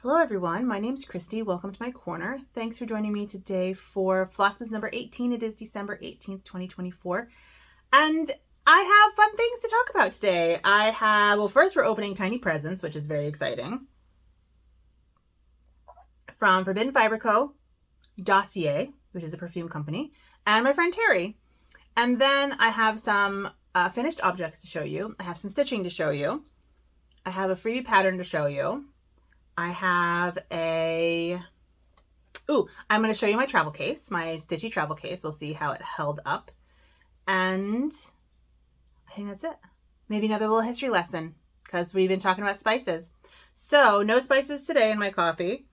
Hello everyone, my name is Christy. Welcome to my corner. Thanks for joining me today for Flossmas number 18. It is December 18th, 2024. And I have fun things to talk about today. Well, first we're opening tiny presents, which is very exciting. From Forbidden Fiber Co., Dossier, which is a perfume company, and my friend Terri. And then I have some finished objects to show you. I have some stitching to show you. I have a freebie pattern to show you. I have I'm going to show you my travel case, my stitchy travel case. We'll see how it held up. And I think that's it. Maybe another little history lesson because we've been talking about spices. So no spices today in my coffee,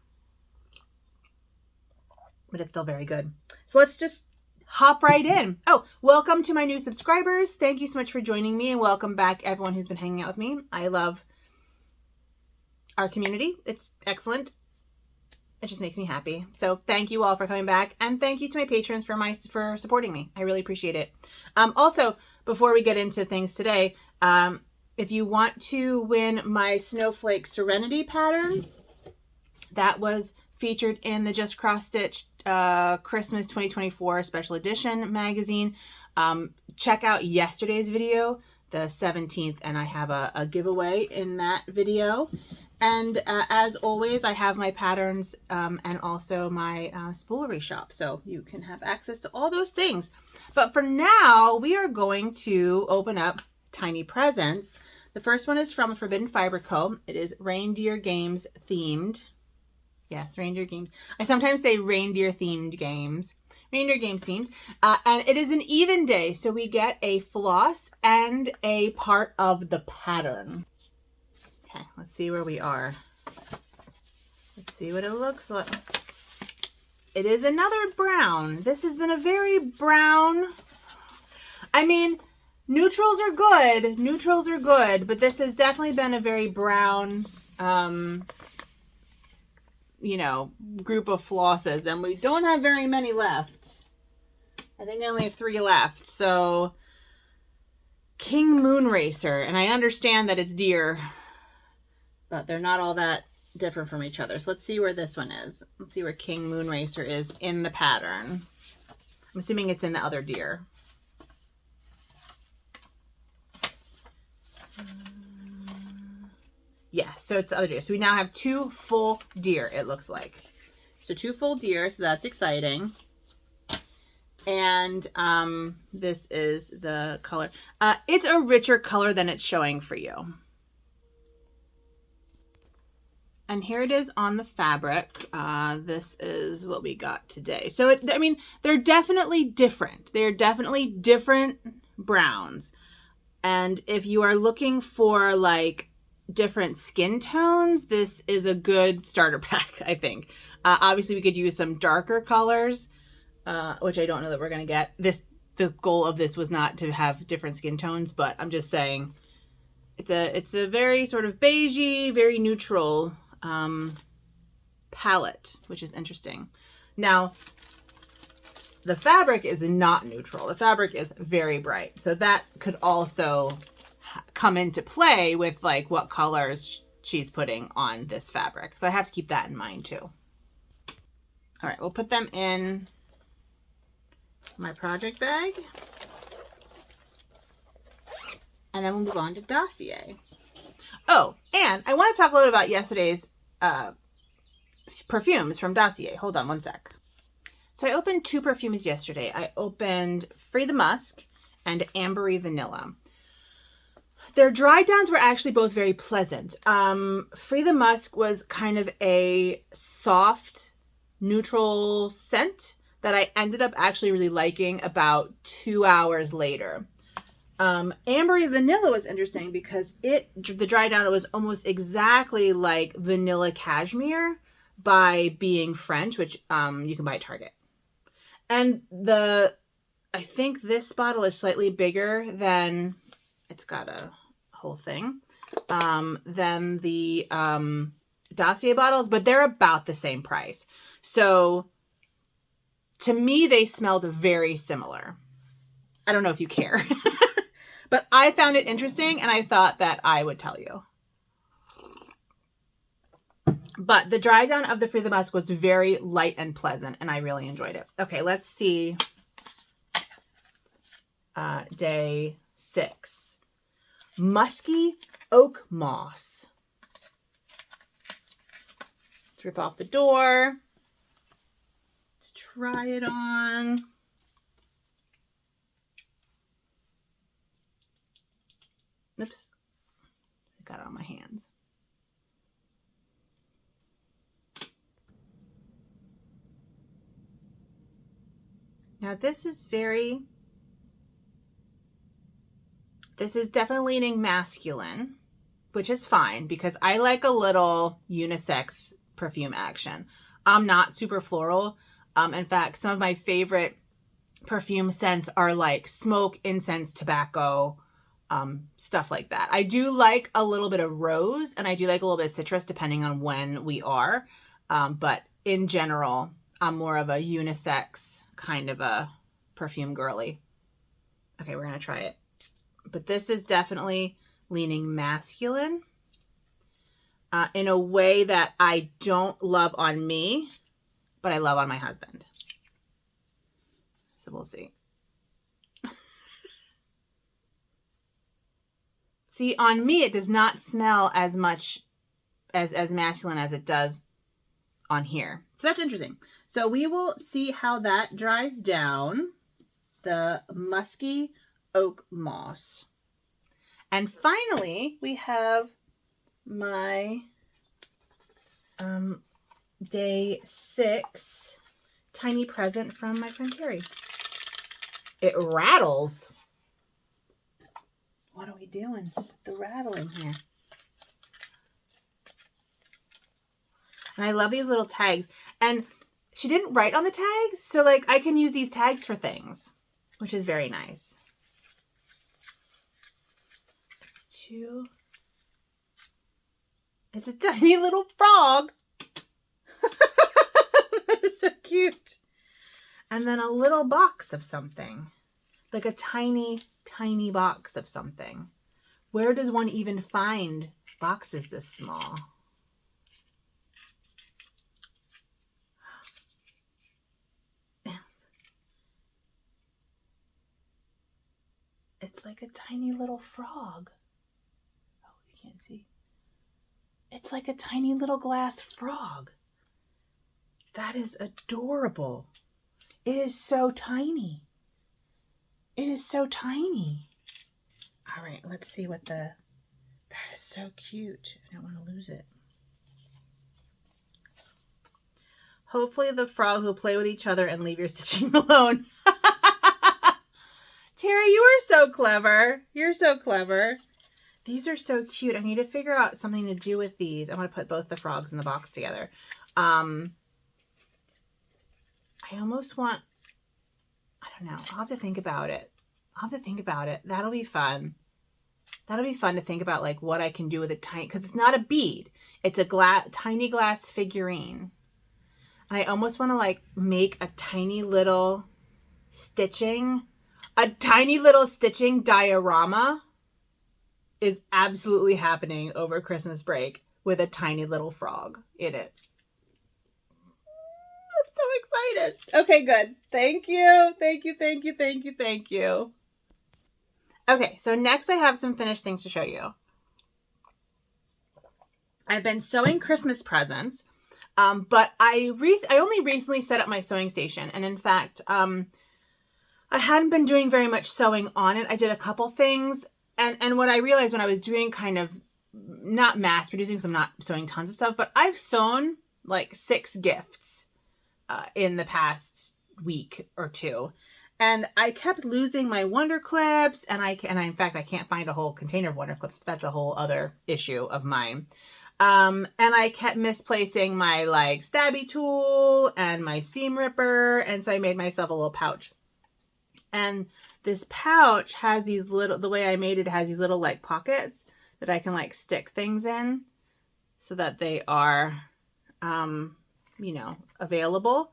but it's still very good. So let's just hop right in. Oh, welcome to my new subscribers. Thank you so much for joining me, and welcome back everyone who's been hanging out with me. I love our community. It's excellent. It just makes me happy. So thank you all for coming back, and thank you to my patrons for supporting me. I really appreciate it. Also, before we get into things today, if you want to win my Snowflake Serenity pattern that was featured in the Just Cross Stitch Christmas 2024 special edition magazine, check out yesterday's video, the 17th, and I have a giveaway in that video. And as always, I have my patterns and also my spoolery shop, so you can have access to all those things. But for now, we are going to open up tiny presents. The first one is from Forbidden Fiber Co. It is Reindeer Games themed. Yes, Reindeer Games. I sometimes say reindeer themed games. Reindeer Games themed. And it is an even day, so we get a floss and a part of the pattern. Okay, let's see where we are. Let's see what it looks like. It is another brown. This has been a very brown. I mean, neutrals are good. Neutrals are good, but this has definitely been a very brown, group of flosses, and we don't have very many left. I think I only have 3 left. So, King Moonracer, and I understand that it's deer, but they're not all that different from each other. So let's see where this one is. Let's see where King Moonracer is in the pattern. I'm assuming it's in the other deer. Yes, so it's the other deer. So we now have 2 full deer, it looks like. So 2 full deer, so that's exciting. And this is the color. It's a richer color than it's showing for you. And here it is on the fabric. This is what we got today. So, they're definitely different. They're definitely different browns. And if you are looking for like different skin tones, this is a good starter pack, I think. Obviously, we could use some darker colors, which I don't know that we're going to get. The goal of this was not to have different skin tones, but I'm just saying it's a very sort of beigey, very neutral palette, which is interesting. Now, the fabric is not neutral. The fabric is very bright. So that could also come into play with like what colors she's putting on this fabric. So I have to keep that in mind too. All right, we'll put them in my project bag. And then we'll move on to Dossier. Oh, and I want to talk a little about yesterday's perfumes from Dossier. Hold on one sec. So I opened 2 perfumes yesterday. I opened Free the Musk and Ambery Vanilla. Their dry downs were actually both very pleasant. Free the Musk was kind of a soft, neutral scent that I ended up actually really liking about 2 hours later. Ambery Vanilla was interesting because the dry down was almost exactly like Vanilla Cashmere by Being French, which you can buy at Target. And I think this bottle is slightly bigger than, it's got a whole thing, than the Dossier bottles, but they're about the same price. So to me, they smelled very similar. I don't know if you care. But I found it interesting, and I thought that I would tell you. But the dry down of the Free the Musk was very light and pleasant, and I really enjoyed it. Okay, let's see. Day 6. Musky oak moss. Let's rip off the door. Let's try it on. Oops. I got it on my hands. Now this is definitely leaning masculine, which is fine because I like a little unisex perfume action. I'm not super floral. In fact, some of my favorite perfume scents are like smoke, incense, tobacco, stuff like that. I do like a little bit of rose and I do like a little bit of citrus depending on when we are. But in general, I'm more of a unisex kind of a perfume girly. Okay, we're going to try it. But this is definitely leaning masculine in a way that I don't love on me, but I love on my husband. So we'll see. See, on me, it does not smell as much as masculine as it does on here. So that's interesting. So we will see how that dries down, the musky oak moss. And finally, we have my day 6 tiny present from my friend Terri. It rattles. What are we doing with the rattling here? And I love these little tags. And she didn't write on the tags, so like I can use these tags for things, which is very nice. It's a tiny little frog. That is so cute. And then a little box of something. Like a tiny, tiny box of something. Where does one even find boxes this small? It's like a tiny little frog. Oh, you can't see. It's like a tiny little glass frog. That is adorable. It is so tiny. It is so tiny. All right, let's see what that is so cute. I don't want to lose it. Hopefully the frogs will play with each other and leave your stitching alone. Terri, you are so clever. You're so clever. These are so cute. I need to figure out something to do with these. I want to put both the frogs in the box together. I almost want, I don't know. I'll have to think about it. That'll be fun. That'll be fun to think about like what I can do with a tiny, because it's not a bead. It's a tiny glass figurine. And I almost want to like make a tiny little stitching diorama is absolutely happening over Christmas break with a tiny little frog in it. I'm so excited. Okay, good. Thank you. Thank you, thank you, thank you, thank you. Okay, so next I have some finished things to show you. I've been sewing Christmas presents, but I only recently set up my sewing station. And in fact, I hadn't been doing very much sewing on it. I did a couple things. And what I realized when I was doing kind of, not mass producing, because I'm not sewing tons of stuff, but I've sewn like 6 gifts in the past week or 2. And I kept losing my Wonder Clips, and in fact, I can't find a whole container of Wonder Clips, but that's a whole other issue of mine. And I kept misplacing my like stabby tool and my seam ripper, and so I made myself a little pouch. And this pouch has these little, the way I made it has these little like pockets that I can like stick things in so that they are, you know, available.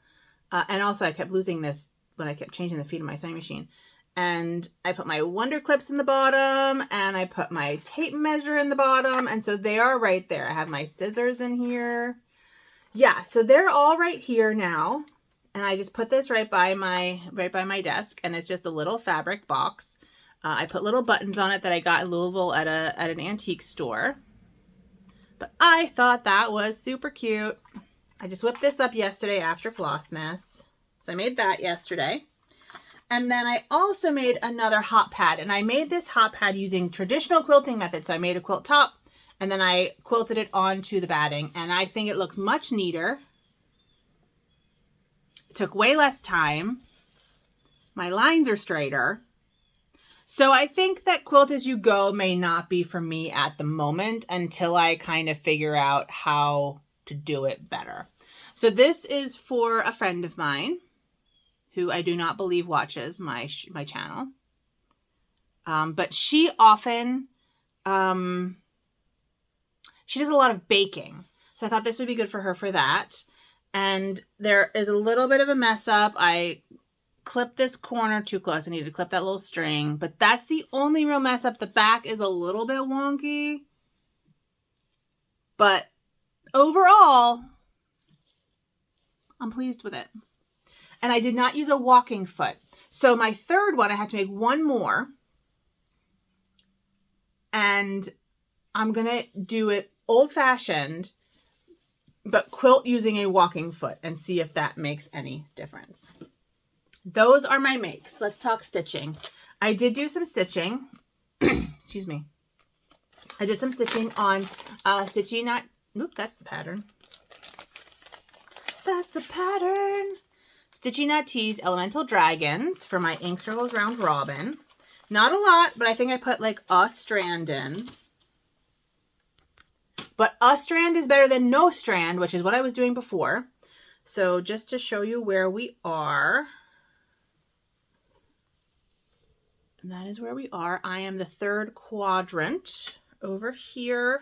And also I kept losing this when I kept changing the feed of my sewing machine. And I put my Wonder Clips in the bottom, and I put my tape measure in the bottom. And so they are right there. I have my scissors in here. yeah, so they're all right here now. And I just put this right by my desk, and it's just a little fabric box. I put little buttons on it that I got in Louisville at an antique store. But I thought that was super cute. I just whipped this up yesterday after Flossmas. So I made that yesterday. And then I also made another hot pad, and I made this hot pad using traditional quilting methods. So I made a quilt top, and then I quilted it onto the batting, and I think it looks much neater. It took way less time. My lines are straighter. So I think that quilt as you go may not be for me at the moment until I kind of figure out how to do it better. So this is for a friend of mine who I do not believe watches my channel. But she often, she does a lot of baking. So I thought this would be good for her for that. And there is a little bit of a mess up. I clipped this corner too close. I needed to clip that little string, but that's the only real mess up. The back is a little bit wonky, but overall, I'm pleased with it. And I did not use a walking foot. So my third one, I had to make one more. And I'm going to do it old-fashioned, but quilt using a walking foot and see if that makes any difference. Those are my makes. Let's talk stitching. I did do some stitching. Excuse me. I did some stitching on Stitchy Knot. Oop, that's the pattern. That's the pattern. Stitchy Knot Tees Elemental Dragons for my Ink Circles Round Robin. Not a lot, but I think I put like a strand in. But a strand is better than no strand, which is what I was doing before. So just to show you where we are. And that is where we are. I am the third quadrant over here.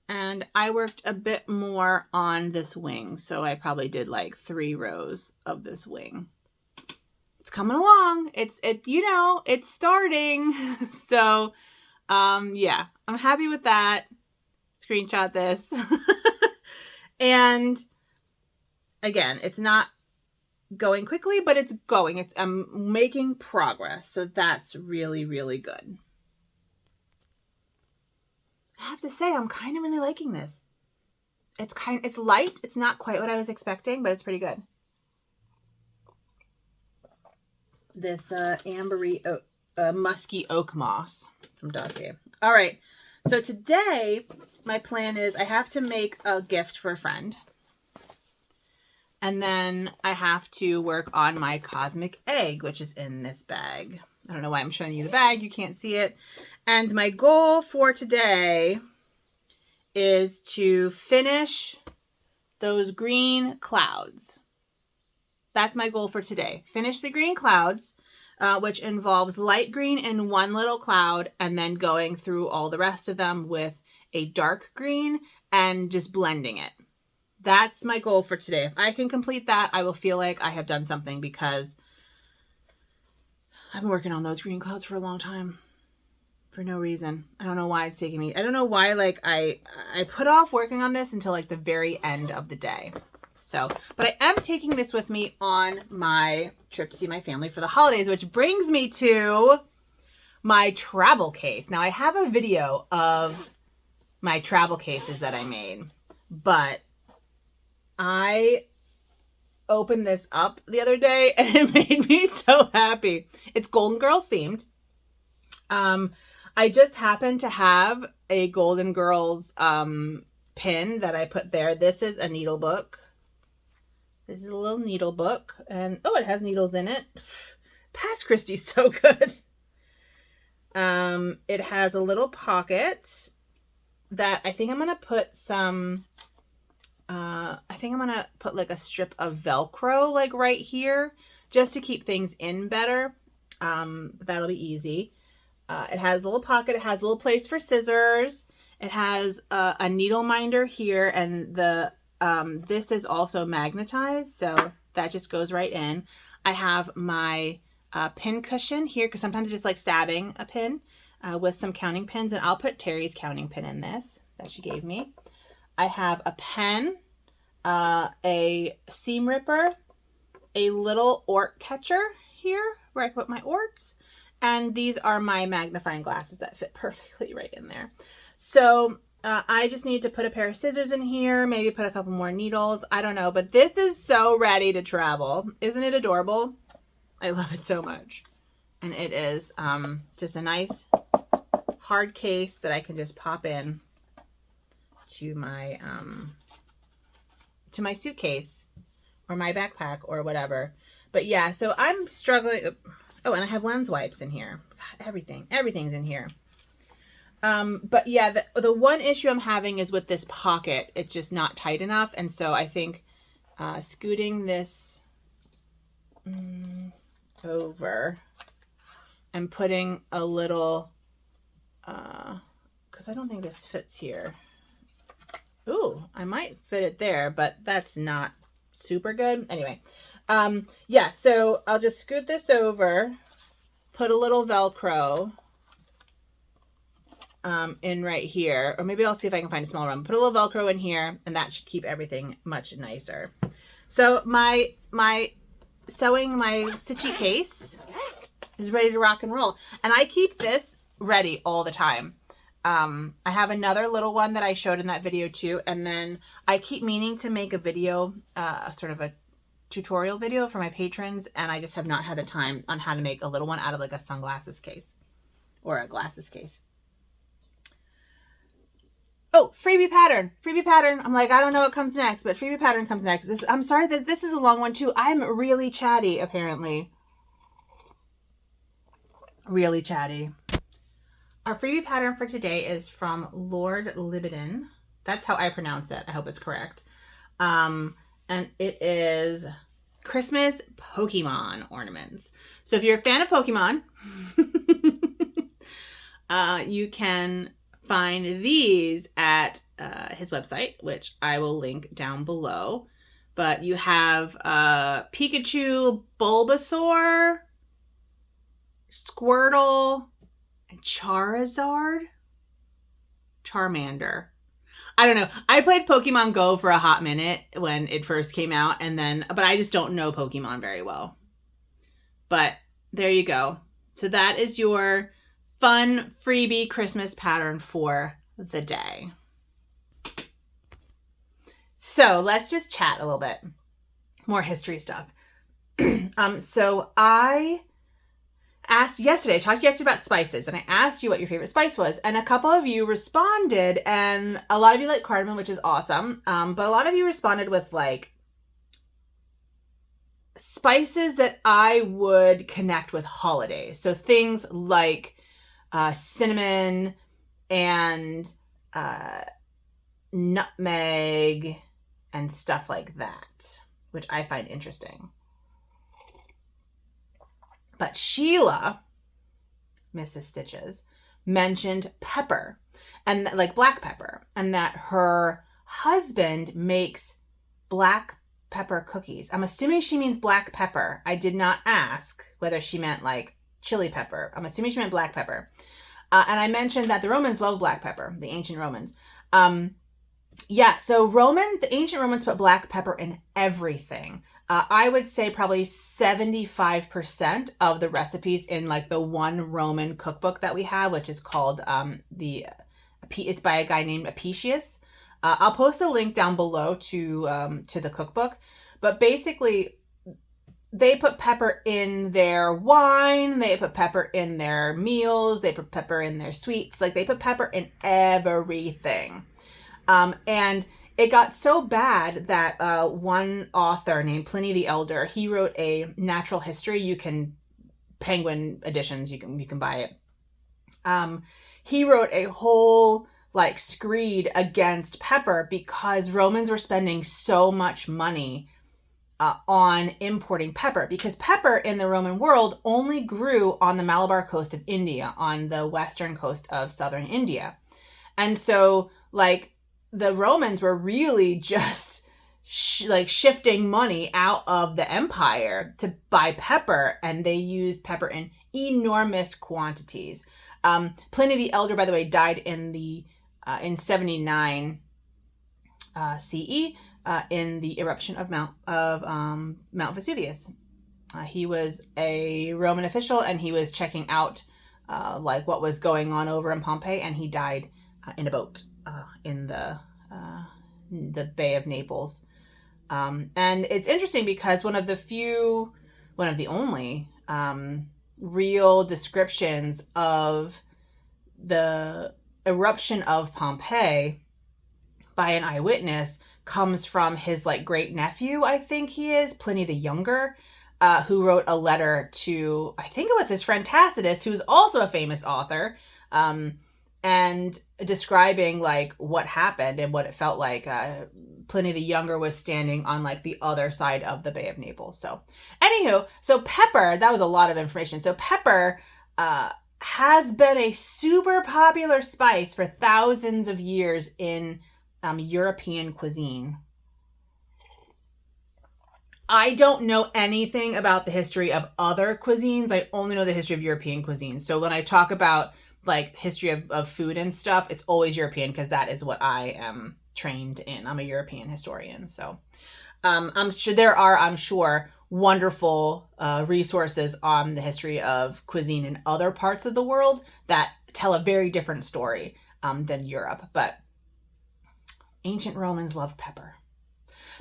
And I worked a bit more on this wing. So I probably did like 3 rows of this wing. It's coming along. It's starting. So, yeah, I'm happy with that. Screenshot this. And again, it's not going quickly, but it's going. I'm making progress. So that's really, really good. I have to say, I'm kind of really liking this. It's light. It's not quite what I was expecting, but it's pretty good. This ambery, musky oak moss from Dossier. All right. So today, my plan is I have to make a gift for a friend. And then I have to work on my cosmic egg, which is in this bag. I don't know why I'm showing you the bag. You can't see it. And my goal for today is to finish those green clouds. That's my goal for today. Finish the green clouds, which involves light green in one little cloud and then going through all the rest of them with a dark green and just blending it. That's my goal for today. If I can complete that, I will feel like I have done something because I've been working on those green clouds for a long time. For no reason. I don't know why it's taking me. I don't know why, like, I put off working on this until like the very end of the day. So, but I am taking this with me on my trip to see my family for the holidays, which brings me to my travel case. Now I have a video of my travel cases that I made, but I opened this up the other day and it made me so happy. It's Golden Girls themed. I just happened to have a Golden Girls pin that I put there. This is a needle book. This is a little needle book. And, oh, it has needles in it. Past Christie's so good. It has a little pocket that I think I'm going to put some, I think I'm going to put like a strip of Velcro like right here just to keep things in better. That'll be easy. It has a little pocket. It has a little place for scissors. It has a needle minder here, and the this is also magnetized, so that just goes right in. I have my pin cushion here because sometimes I just like stabbing a pin with some counting pins, and I'll put Terry's counting pin in this that she gave me. I have a pen, a seam ripper, a little ort catcher here where I put my orts, and these are my magnifying glasses that fit perfectly right in there. So I just need to put a pair of scissors in here, maybe put a couple more needles. I don't know, but this is so ready to travel. Isn't it adorable? I love it so much. And it is just a nice hard case that I can just pop in to my suitcase or my backpack or whatever. But yeah, so I'm struggling. Oh, and I have lens wipes in here. God, everything's in here. But yeah, the one issue I'm having is with this pocket. It's just not tight enough. And so I think scooting this over and putting a little, because I don't think this fits here. Ooh, I might fit it there, but that's not super good. Anyway, yeah, so I'll just scoot this over, put a little Velcro in right here, or maybe I'll see if I can find a smaller one. Put a little Velcro in here, and that should keep everything much nicer. So my sewing my stitchy case is ready to rock and roll, and I keep this ready all the time. I have another little one that I showed in that video too, and then I keep meaning to make a video, sort of a tutorial video for my patrons, and I just have not had the time on how to make a little one out of like a sunglasses case or a glasses case. Oh, Freebie Pattern. Freebie Pattern. I'm like, I don't know what comes next, but Freebie Pattern comes next. I'm sorry that this is a long one too. I'm really chatty, apparently. Really chatty. Our freebie pattern for today is from Lord Libidin. That's how I pronounce it. I hope it's correct. And it is Christmas Pokemon ornaments. So if you're a fan of Pokemon, you can find these at his website, which I will link down below. But you have Pikachu, Bulbasaur, Squirtle, and Charizard? Charmander. I don't know. I played Pokemon Go for a hot minute when it first came out, but I just don't know Pokemon very well. But there you go. So that is your fun freebie Christmas pattern for the day. So let's just chat a little bit. More history stuff. So I talked yesterday about spices, and I asked you what your favorite spice was, and a couple of you responded, and a lot of you like cardamom, which is awesome, but a lot of you responded with like spices that I would connect with holidays. So things like cinnamon and nutmeg and stuff like that, which I find interesting. But Sheila, Mrs. Stitches, mentioned pepper, and like black pepper, and that her husband makes black pepper cookies. I'm assuming she means black pepper. I did not ask whether she meant like chili pepper. I'm assuming she meant black pepper. And I mentioned that the Romans love black pepper, the ancient Romans. Yeah, so the ancient Romans put black pepper in everything. I would say probably 75% of the recipes in like the one Roman cookbook that we have, which is called it's by a guy named Apicius. I'll post a link down below to the cookbook, but basically they put pepper in their wine, they put pepper in their meals, they put pepper in their sweets, like they put pepper in everything. And it got so bad that one author named Pliny the Elder, he wrote a natural history. Penguin editions, you can buy it. He wrote a whole like screed against pepper because Romans were spending so much money on importing pepper, because pepper in the Roman world only grew on the Malabar coast of India, on the western coast of southern India. And so like the Romans were really just shifting money out of the empire to buy pepper, and they used pepper in enormous quantities. Pliny the Elder, by the way, died in 79 CE in the eruption of Mount Vesuvius. He was a Roman official, and he was checking out like what was going on over in Pompeii, and he died in a boat in the Bay of Naples. And it's interesting because one of the only real descriptions of the eruption of Pompeii by an eyewitness comes from his like great nephew, I think he is, Pliny the Younger, who wrote a letter to, I think it was his friend Tacitus, who's also a famous author, and describing like what happened and what it felt like. Pliny the Younger was standing on like the other side of the Bay of Naples. So anywho, so pepper, that was a lot of information. So pepper has been a super popular spice for thousands of years in European cuisine. I don't know anything about the history of other cuisines. I only know the history of European cuisine. So when I talk about like history of food and stuff, it's always European because that is what I am trained in. I'm a European historian. So I'm sure there are, wonderful resources on the history of cuisine in other parts of the world that tell a very different story than Europe. But ancient Romans loved pepper.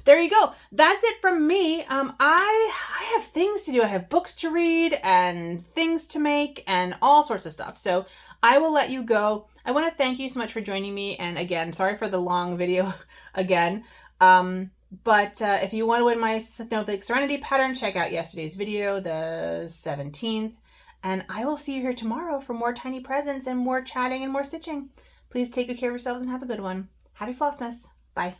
There you go. That's it from me. I have things to do. I have books to read and things to make and all sorts of stuff. So I will let you go. I want to thank you so much for joining me. And again, sorry for the long video again. But if you want to win my Snowflake Serenity pattern, check out yesterday's video, the 17th. And I will see you here tomorrow for more tiny presents and more chatting and more stitching. Please take good care of yourselves and have a good one. Happy Flossmas. Bye.